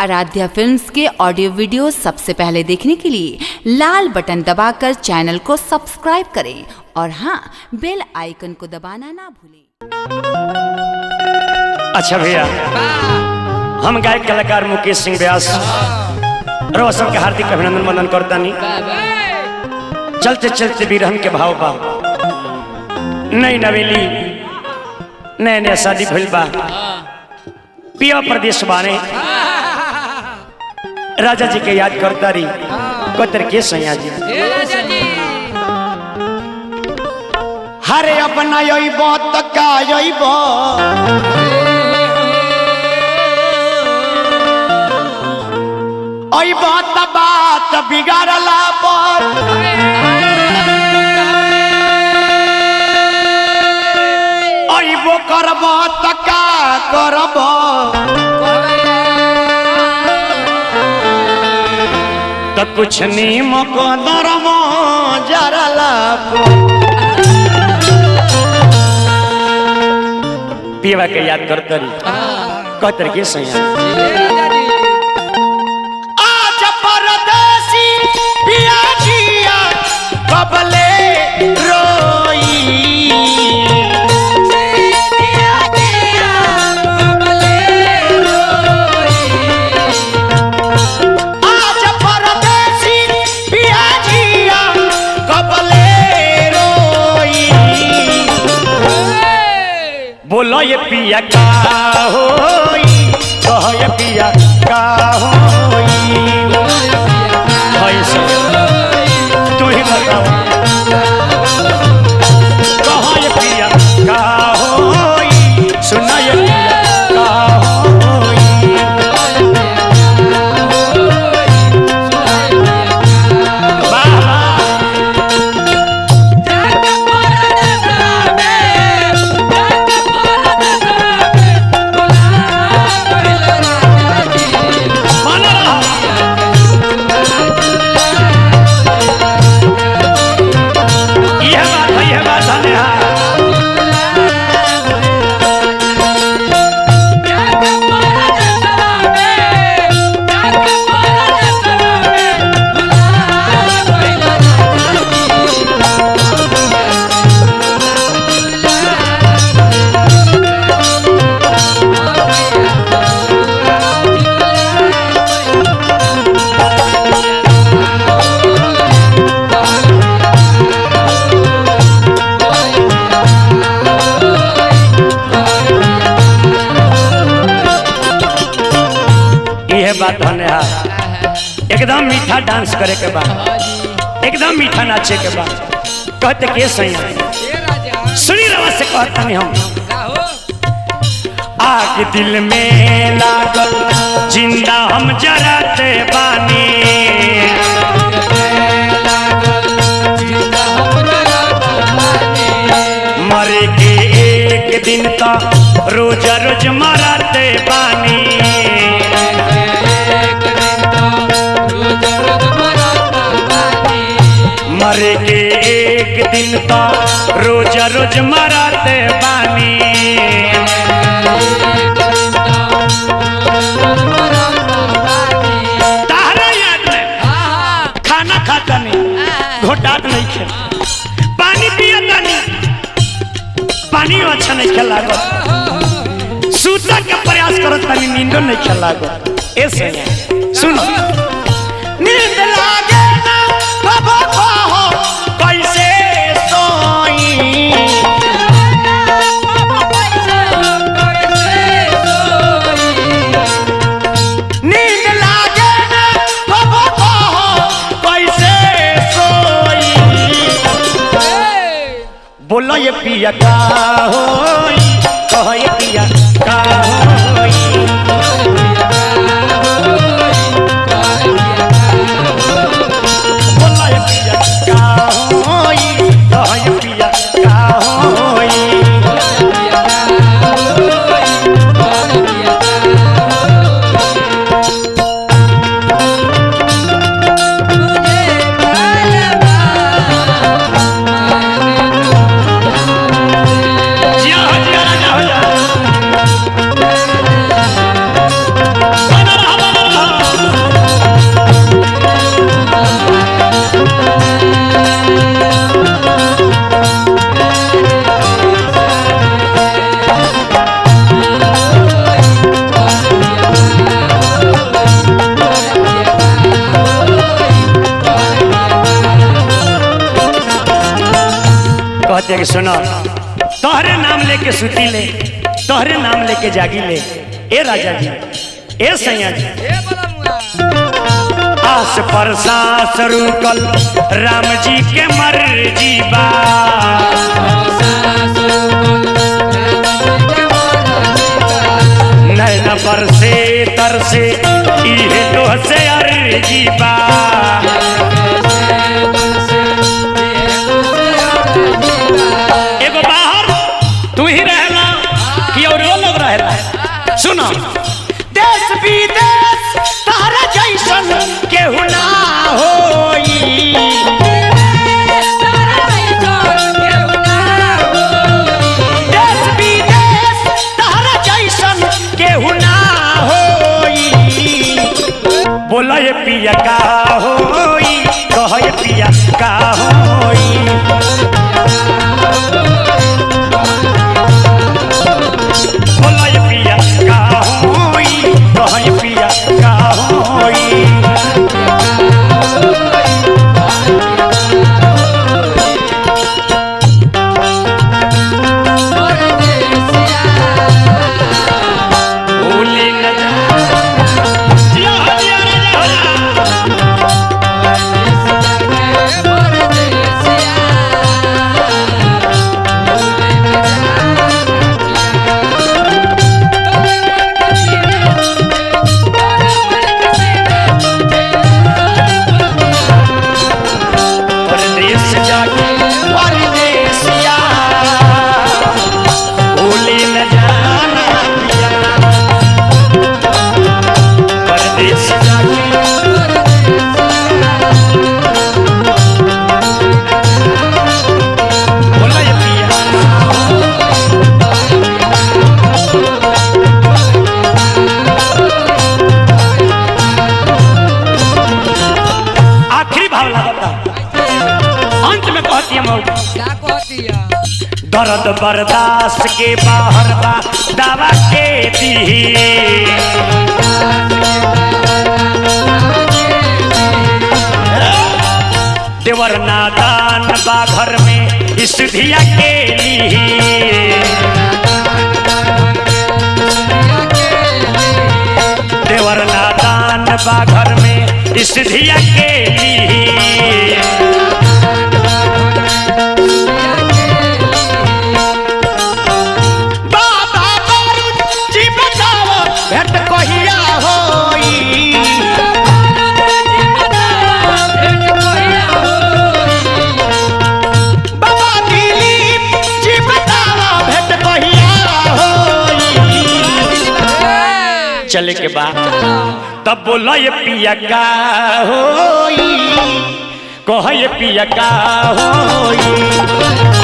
Aaradhya films के audio video सबसे पहले देखने के लिए लाल बटन दबाकर चैनल को सब्सक्राइब करें और हाँ, बेल आइकन को दबाना ना भूलें। अच्छा भैया, हम गायक कलाकार मुकेश सिंह व्यास रोज सबके हार्दिक अभिनंदन वंदन करता नहीं। चलते चलते बिरहन के भाव बा, नई नवेली नए नए शादी भइल बा, पिया प्रदेश बाने राजा जी के याद करता रही कतर के सैया जी हरे अपना यइबो त का यइबो अइबो त बात बिगाड़ला पर अइबो करबो त का करबो तो कुछ नीम को दरमो जरला पीवा के याद करते रही कतर के सैया आज परदेसी पिया जिया कबले रोई बोलो ये पिया का होई, कहो ये पिया का होई, तू ही बताओ, कहो ये पिया का होई, सुना ये पिया का होई। बात एकदम मीठा डांस करे के बाद, एकदम मीठा नाचे के बाद कहते के सैया सुनी रवा से कहता नहीं हम आग दिल में लागल जिंदा हम जराते बानी मरे के एक दिन तो रोज रोज मराते बानी मरे के एक दिन तो रोज रोज मराते बानी तारा याद में खाना खाता नहीं, घोटात नहीं खे, पानी पियता नहीं, पानी अच्छा नहीं खेला गो, सूता के प्रयास करो तनी नींदो नहीं खेला गो। ऐसे सुनो नींद लागे ना बाबा हो कैसे सोई नींद लागे ना बाबा हो कैसे सोई बोलो ये पिया का होई, कहो ये पिया का होई, कहते कि सुनो तोहरे नाम लेके सुती ले, तोहरे नाम लेके जागी ले। ए राजा जी, ए सैया जी, आस पर सांस रुकल राम जी के मर्जी बा। नैना पर से तरसे इहे तो से अर्जी बा। एगो बाहर तू ही रहला कि और लोग रहला। सुनो देश विदेश तारा जैसन केहू ना होई। देश विदेश तारा जैसन केहू ना होई। बोला ये पिया का होई, कह ये पिया का होई। बोला ये पिया का होई, कह ये पिया का होई। भूली न जा जिया हो जिया रे हो जा। परदेस जाके परदेसिया भूली न जाना पिया। परदेस जाके बोला ये पिया। आखिरी भाव लगता अंत में कहती है मऊ दर्द बर्दाश्त के बाहर बा दवा के दी। देवर नादान बा घर में इस धिया के ली। देवर नादान बा घर में इस धिया के ली। बाबा बारूद जी बताओ भेंट कहिया होई। बाबा दिलीप जी बताओ भेंट कहिया होई। चले के बाद तब बोला ये पिया का होई, कह ये पिया का होई।